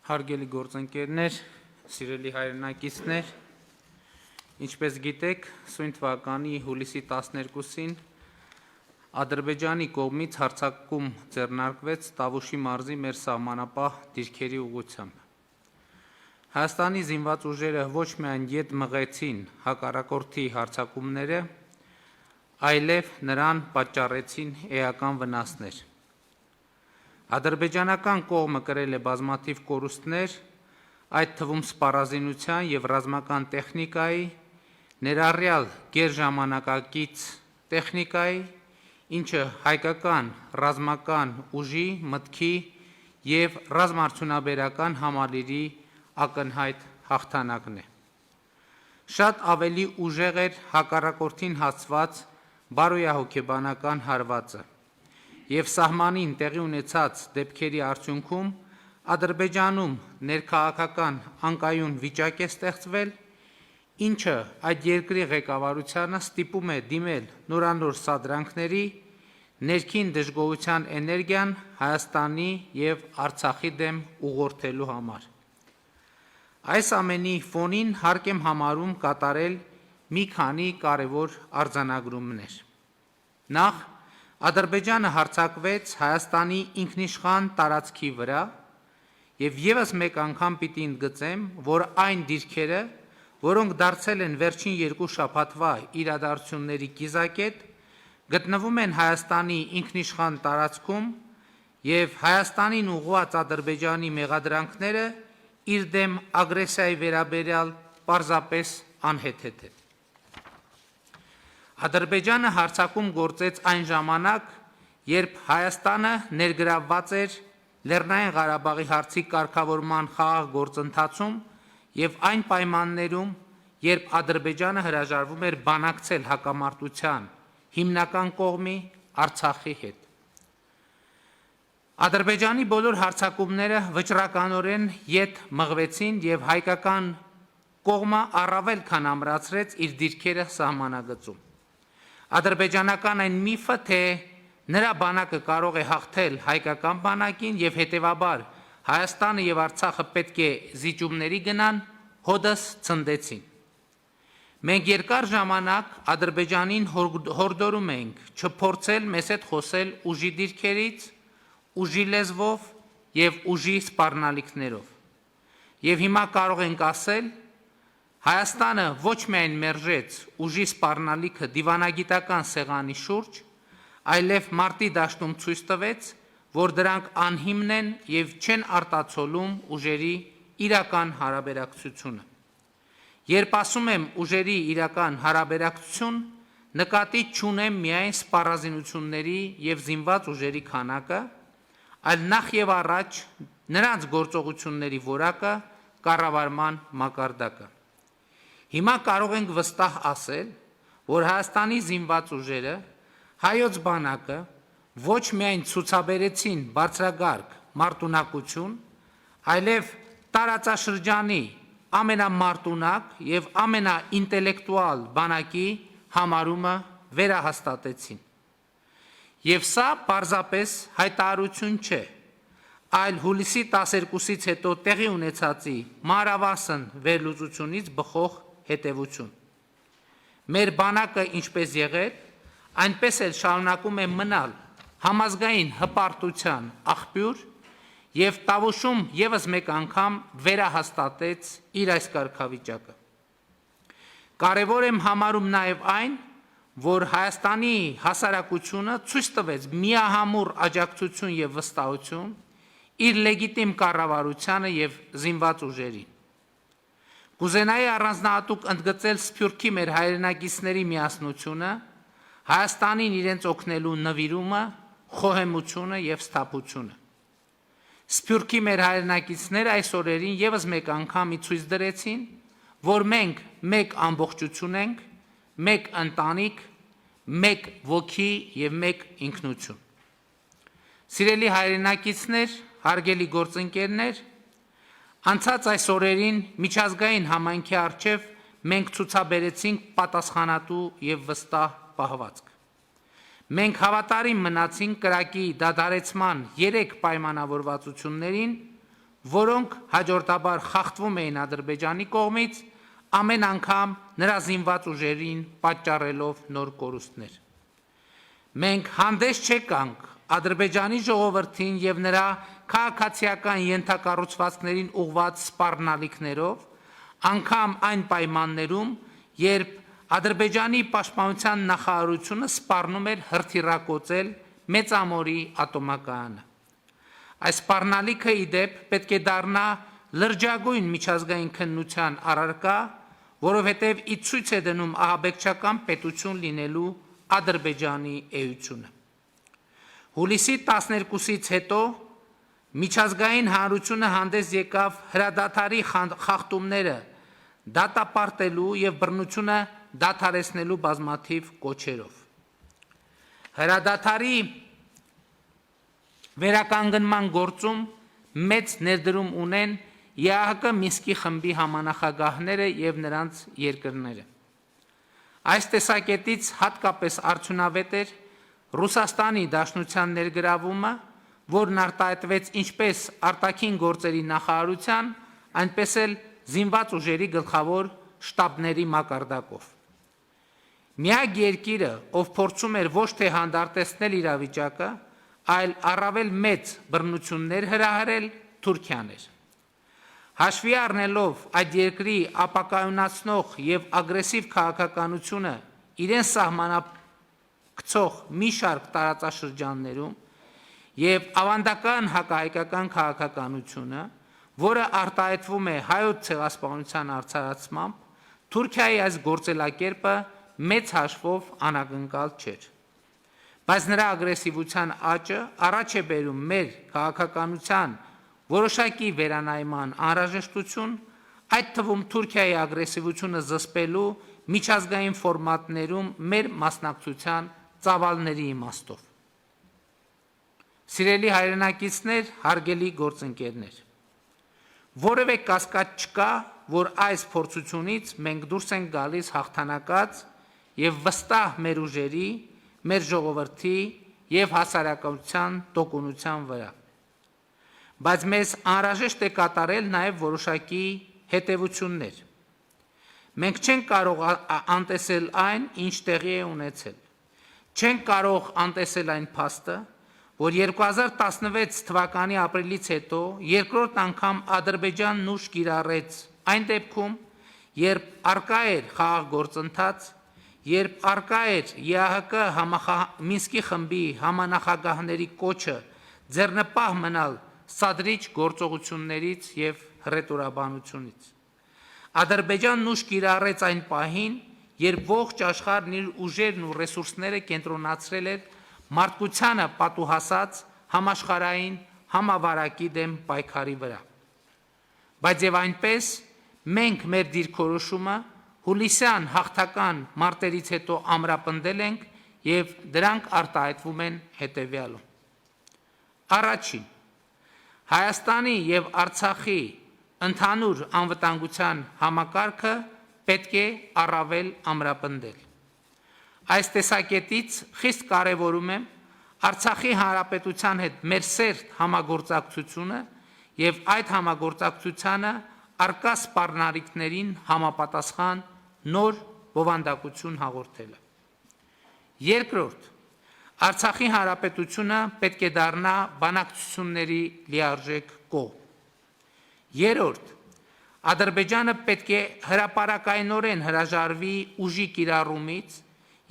Հարգելի գործընկերներ, սիրելի հայրենակիցներ, ինչպես գիտեք, սույն թվականի հուլիսի 12-ին Ադրբեջանի կողմից հարձակում ձեռնարկվեց Տավուշի մարզի մեր սահմանապահ դիրքերի ուղղությամբ։ Հայաստանի զինված ուժերը ոչ միայն ետ մղեցին հակառակորդի հարձակումները, այլև նրան պատճառեցին էական վնասներ։ Ադրբեջանական կողմը կրել է բազմաթիվ կորուստներ, այդ թվում սպառազինության և ռազմական տեխնիկայի, ներառյալ գերժամանակակից տեխնիկայի, ինչը հայկական ռազմական ուժի, մտքի և ռազմաարդյունաբերական համալիրի ակնհայտ հաղթանակն է։ Շատ ավելի ուժեղ էր հակառակորդին հասցված բարոյահոգեբանական հարվածը, և սահմանին տեղի ունեցած դեպքերի արդյունքում Ադրբեջանում ներքաղաքական անկայուն վիճակ է ստեղծվել, ինչը այդ երկրի ղեկավարությանը ստիպում է դիմել նորանոր սադրանքների, ներքին դժգոհության էներգիան Հայաստանի և Արցախի դեմ ուղղորդելու համար։ Այս ամենի ֆոնին հարկ եմ համարում կատարել մի քանի կարևոր արձանագրումներ։ Նախ, Ադրբեջանը հարձակվեց Հայաստանի ինքնիշխան տարածքի վրա, և ևս մեկ անգամ պիտի ընդգծեմ, որ այն դիրքերը, որոնք դարձել են վերջին երկու շաբաթվա իրադարձությունների կիզակետ, գտնվում են Հայաստանի ինքնիշխան տարածքում և Հայաստանին ուղղված Ադրբեջանի մեղադրանքները իր դեմ ագրեսիայի վերաբերյալ պարզապես անհեթեթ են։ Ադրբեջանը հարձակում գործեց այն ժամանակ, երբ Հայաստանը ներգրավված էր Լեռնային Ղարաբաղի հարցի կարգավորման խաղաղ գործընթացում և այն պայմաններում, երբ Ադրբեջանը հրաժարվում էր բանակցել հակամարտության հիմնական կողմի Արցախի հետ։ Ադրբեջանի բոլոր հարձակումները վճռականորեն ետ մղվեցին և հայկական կողմը առավել քան ամրացրեց իր դիրքերը սահմանագծում։ Ադրբեջանական այն միֆը, թե նրա բանակը կարող է հաղթել հայկական բանակին և հետևաբար Հայաստանը և Արցախը պետք է զիջումների գնան, հօդս ցնդեցին։ Մենք երկար ժամանակ Ադրբեջանին հորդորում ենք չփորձել մեզ հետ խոսել ուժի դիրքերից, ուժի լեզվով և ուժի սպառնալիքներով։ Եվ հիմա կարող ենք ասել, Հայաստանը ոչ միայն մերժեց ուժի սպառնալիքը դիվանագիտական սեղանի շուրջ, այլև մարտի դաշտում ցույց տվեց, որ դրանք անհիմն են և չեն արտացոլում ուժերի իրական հարաբերակցությունը։ Երբ ասում եմ ուժերի իրական հարաբերակցություն, նկատի չունեմ միայն սպառազինությունների և զինված ուժերի քանակը, այլ նախ և առաջ նրանց գործողությունների որակը, կառավարման մակարդակը։ Հիմա կարող ենք վստահ ասել, որ Հայաստանի զինված ուժերը, հայոց բանակը ոչ միայն ցուցաբերեցին բարձրագարկ մարտունակություն, այլև տարածաշրջանի ամենամարտունակ և ամենաինտելեկտուալ բանակի համարումը վերահաստատեցին։ Եվ սա պարզապես հայտարարություն չէ, այլ հուլիսի 12-ից հետո տեղի ունեցածի մանրավասն վերլուծությունից բխող հետևություն։ Մեր բանակը ինչպես եղել, այնպես էլ շարունակում է մնալ համազգային հպարտության աղբյուր և Տավուշում ևս մեկ անգամ վերահաստատեց իր այս կարգավիճակը։ Կարևոր եմ համարում նաև այն, որ Հայաստանի հասարակությունը ցույց տվեց միահամուռ աջակցություն և վստահություն իր լեգիտիմ կառավարությանը և զինված ուժերին։ Կուզենայի առանձնահատուկ ընդգծել Սփյուռքի մեր հայրենակիցների միասնությունը, Հայաստանին իրենց օգնելու նվիրումը, խոհեմությունը և սթափությունը։ Սփյուռքի մեր հայրենակիցները այս օրերին ևս մեկ անգամ ցույց դրեցին, որ մենք մեկ ամբողջություն ենք, մեկ ընտանիք, մեկ ոգի և մեկ ինքնություն։ Սիրելի հայրենակիցներ, հարգելի գործընկերներ, անցած այս օրերին միջազգային համայնքի առջև մենք ցուցաբերեցինք պատասխանատու և վստահ պահվածք։ Մենք հավատարիմ մնացինք կրակի դադարեցման 3 պայմանավորվածություններին, որոնք հաջորդաբար խախտվում էին Ադրբեջանի կողմից, ամեն անգամ նրա զինված ուժերին պատճառելով նոր կորուստներ։ Մենք հանդես չեկանք Ադրբեջանի ժողովրդին եւ նրա քաղաքացիական ենթակառուցվածքներին ուղղված սպառնալիքներով, անգամ այն պայմաններում, երբ Ադրբեջանի պաշտպանության նախարարությունը սպառնում էր հրթիռակոծել Մեծամորի ատոմակայանը։ Այս սպառնալիքը ի դեպ պետք է դառնա լրջագույն միջազգային քննության առարկա, որովհետև ի ցույց է դնում ահաբեկչական պետություն լինելու Ադրբեջանի էությունը։ Հուլիսի 12-ից հետո միջազգային հանրությունը հանդես եկավ հրադադարի խախտումները դատապարտելու եւ բռնությունը դադարեցնելու բազմաթիվ կոչերով։ Հրադադարի վերականգնման գործում մեծ ներդրում ունեն ԵԱՀԿ Մինսկի խմբի համանախագահները եւ նրանց երկրները։ Այս տեսակետից հատկապես արդյունավետ էր Ռուսաստանի Դաշնության ներգրավումը, որն արտահայտվեց ինչպես արտաքին գործերի նախարարության, այնպես էլ զինված ուժերի գլխավոր շտաբների մակարդակով։ Միակ երկիրը, ով փորձում էր ոչ թե հանդարտեցնել իրավիճակը, այլ առավել մեծ բռնություններ հրահրել, Թուրքիան էր։ Հաշվի առնելով այդ երկրի ապակայունացնող եւ ագրեսիվ քաղաքականությունը իրեն սահմանափակցող մի շարք տարածաշրջաններում եւ ավանդական հակահայկական քաղաքականությունը, որը արտահայտվում է հայոց ցեղասպանության արդարացմամբ, Թուրքիայի այս գործելակերպը մեծ հաշվով անակնկալ չէր։ Բայց նրա ագրեսիվության աճը առաջ է բերում մեր քաղաքականության որոշակի վերանայման անհրաժեշտություն, այդ թվում Թուրքիայի ագրեսիվությունը զսպելու միջազգային ֆորմատներում մեր մասնակցության ծավալների իմաստով։ Սիրելի հայրենակիցներ, հարգելի գործընկերներ, որևէ կասկած չկա, որ այս փորձությունից մենք դուրս ենք գալիս հաղթանակած եւ վստահ մեր ուժերի, մեր ժողովրդի եւ հասարակության տոկունության վրա։ Բայց մեզ անհրաժեշտ է կատարել նաև որոշակի հետևություններ։ Մենք չենք կարող անտեսել այն, ինչ տեղի է ունեցել։ Չենք կարող անտեսել այն փաստը, որ 2016 թվականի ապրիլից հետո երկրորդ անգամ Ադրբեջանն ուժ կիրառեց այն դեպքում, երբ արկա էր խաղաղ գործընթաց, երբ արկա էր ԵԱՀԿ Մինսկի խմբի համանախագահների կոչը ձեռնպահ մնալ սադրիչ գործողություններից եւ հռետորաբանությունից։ Ադրբեջանն ուժ կիրառեց այն պահին, երբ ողջ աշխարհն իր ուժերն ու ռեսուրսները կենտրոնացրել էր մարդկությանը պատուհասած համաշխարհային համավարակի դեմ պայքարի վրա։ Բայց եւ այնպես մենք մեր դիրքորոշումը հուլիսյան հաղթական մարտերից հետո ամրապնդել ենք եւ դրանք արտահայտվում են հետեւյալում։ Առաջին, Հայաստանի եւ Արցախի ընդհանուր անվտանգության համակարգը պետք է առավել ամրապնդել։ Այս տեսակետից խիստ կարևորում եմ Արցախի հանրապետության հետ մեր սերտ համագործակցությունը եւ այդ համագործակցությանը արկա սպառնալիքներին համապատասխան նոր բովանդակություն հաղորդելը։ Երկրորդ, Արցախի հանրապետությունը պետք է դառնա բանակցությունների լիարժեք կողմ։ Երրորդ, Ադրբեջանը պետք է հրապարակայնորեն հրաժարվի ուժի կիրառումից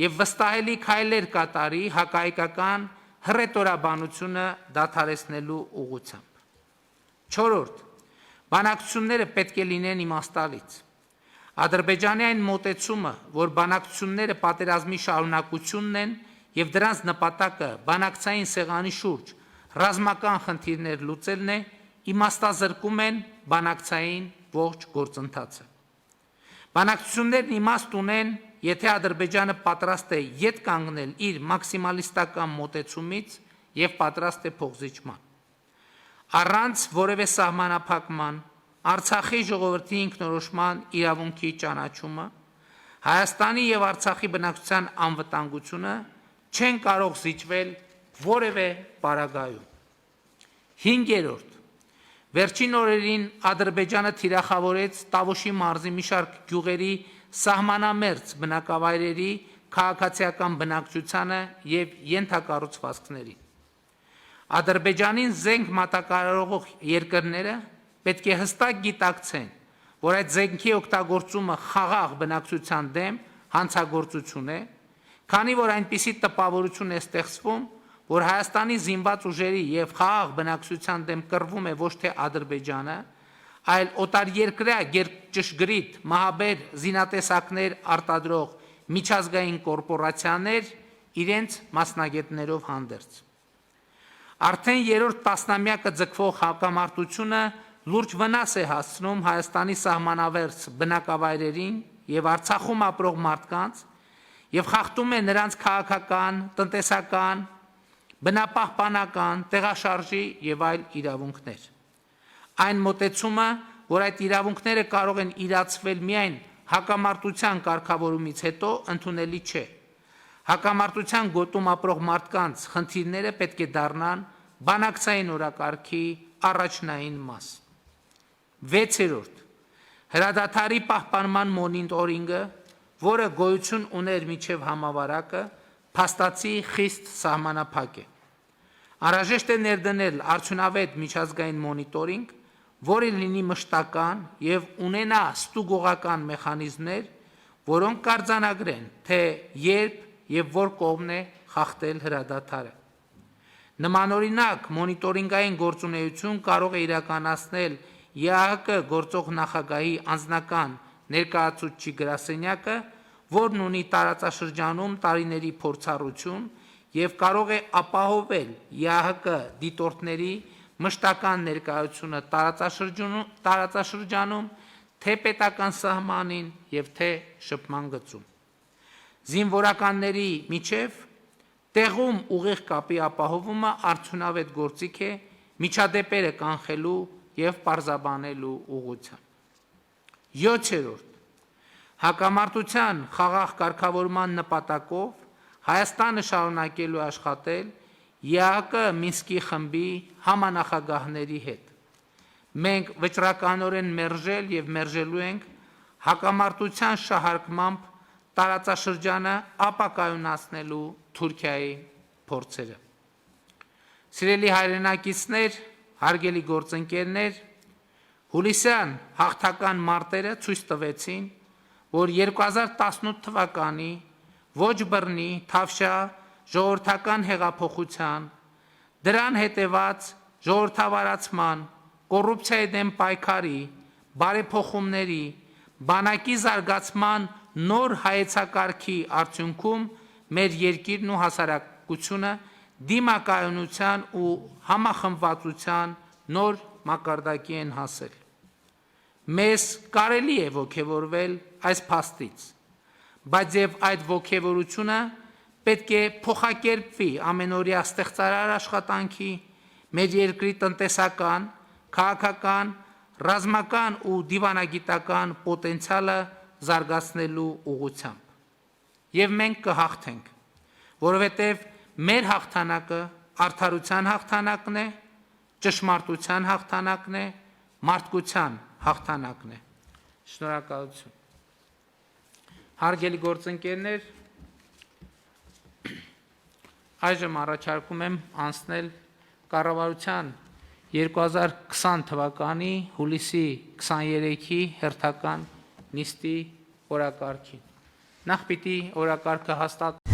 եւ վստահելի քայլեր կատարի հակահայկական հռետորաբանությունը դադարեցնելու ուղղությամբ։ Չորրորդ, բանակցությունները պետք է լինեն իմաստալից։ Ադրբեջանի այն մոտեցումը, որ բանակցությունները պատերազմի շարունակությունն են եւ դրանց նպատակը բանակցային սեղանի շուրջ ռազմական խնդիրներ լուծելն է, իմաստազրկում են բանակցային ողջ գործընթացը։ Բանակցություններն իմաստ ունեն, եթե Ադրբեջանը պատրաստ է ետ կանգնել իր մաքսիմալիստական մոտեցումից եւ պատրաստ է փոխզիջման։ Առանց որևէ սահմանափակման Արցախի ժողովրդի ինքնորոշման իրավունքի ճանաչումը, Հայաստանի եւ Արցախի բնակչության անվտանգությունը չեն կարող զիջվել որևէ պարագայում։ Հինգերորդ, Վերջին օրերին Ադրբեջանը թիրախավորեց Տավուշի մարզի մի շարք գյուղերի սահմանամերձ բնակավայրերի քաղաքացիական բնակչությանը եւ ենթակառուցվածքներին։ Ադրբեջանին զենք մատակարարող երկրները պետք է հստակ գիտակցեն, որ այդ զենքի օգտագործումը խաղաղ բնակչության դեմ հանցագործություն է, քանի որ այնպիսի տպավորություն է ստեղծվում, որ Հայաստանի զինված ուժերի եւ խաղաղ բնակչության դեմ կռվում է ոչ թե Ադրբեջանը, այլ օտարերկրյա ճշգրիտ մահաբեր զինատեսակներ արտադրող միջազգային կորպորացիաներ իրենց մասնագետներով հանդերձ։ Արդեն երրորդ տասնամյակը ձգվող հակամարտությունը լուրջ վնաս է հասցնում Հայաստանի սահմանավերձ բնակավայրերին եւ Արցախում ապրող մարդկանց եւ խախտում է նրանց քաղաքական, տնտեսական, բնապահպանական, տեղաշարժի եւ այլ իրավունքներ։ Այն մոտեցումը, որ այդ իրավունքները կարող են իրացվել միայն հակամարտության կարգավորումից հետո, ընդունելի չէ։ Հակամարտության գոտում ապրող մարդկանց խնդիրները պետք է դառնան բանակցային օրակարգի առաջնային մաս։ 6. Հրադադարի պահպանման մոնիտորինգը, որը գոյություն ուներ մինչև համավարակը, փաստացի խիստ սահմանափակ է։ Անհրաժեշտ է ներդնել արդյունավետ միջազգային մոնիտորինգ, որը լինի մշտական եւ ունենա ստուգողական մեխանիզմներ, որոնք կարձանագրեն, թե երբ եւ որ կողմն է խախտել հրադադարը։ Նմանօրինակ մոնիտորինգային գործունեություն կարող է իրականացնել ԵԱՀԿ գործող նախագահի անձնական ներկայացուցչի գրասենյակը, որն ունի տարածաշրջանում տարիների փորձառություն եւ կարող է ապահովել ԵԱՀԿ դիտորդների մշտական ներկայությունը տարածաշրջանում թե պետական սահմանին եւ թե շփման գծում։ Զինվորականների միջև տեղում ուղիղ կապի ապահովումը արդյունավետ գործիք է միջադեպերը կանխելու եւ պարզաբանելու ուղղությամբ։ 7. Հակամարտության խաղաղ կարգավորման նպատակով Հայաստանը շարունակելու աշխատել ԵԱՀԿ Մինսկի խմբի համանախագահների հետ։ Մենք վճռականորեն մերժել եւ մերժելու ենք հակամարտության շահարկմամբ տարածաշրջանը ապակայունացնելու Թուրքիայի փորձերը։ Սիրելի հայրենակիցներ, հարգելի գործընկերներ, հուլիսյան հաղթական մարտերը ցույց տվեցին, որ 2018 թվականի ոչ բռնի, թավշյա, ժողովրդական հեղափոխության, դրան հետևած ժողովրդավարացման, կոռուպցիայի դեմ պայքարի, բարեփոխումների, բանակի զարգացման նոր հայեցակարգի արդյունքում մեր երկիրն ու հասարակությունը դիմակայունության ու համախմբվածության նոր մակարդակի են հասել։ Մեզ կարելի է ոգևորվել այս փաստից, բայց եւ այդ ոգևորությունը պետք է փոխակերպվի ամենօրյա ստեղծարար աշխատանքի, մեր երկրի տնտեսական, քաղաքական, ռազմական ու դիվանագիտական պոտենցիալը զարգացնելու ուղղությամբ։ Եվ մենք կհաղթենք, որովհետև մեր հաղթանակը արդարության հաղթանակն է, ճշմարտության հաղթանակն է, մարդկության հաղթանակն է։ Շնորհակալություն։ Հարգելի գործընկերներ, այժմ առաջարկում եմ անցնել կառավարության 2020 թվականի հուլիսի 23-ի հերթական նիստի օրակարգին։ Նախ պիտի օրակարգը հաստատվի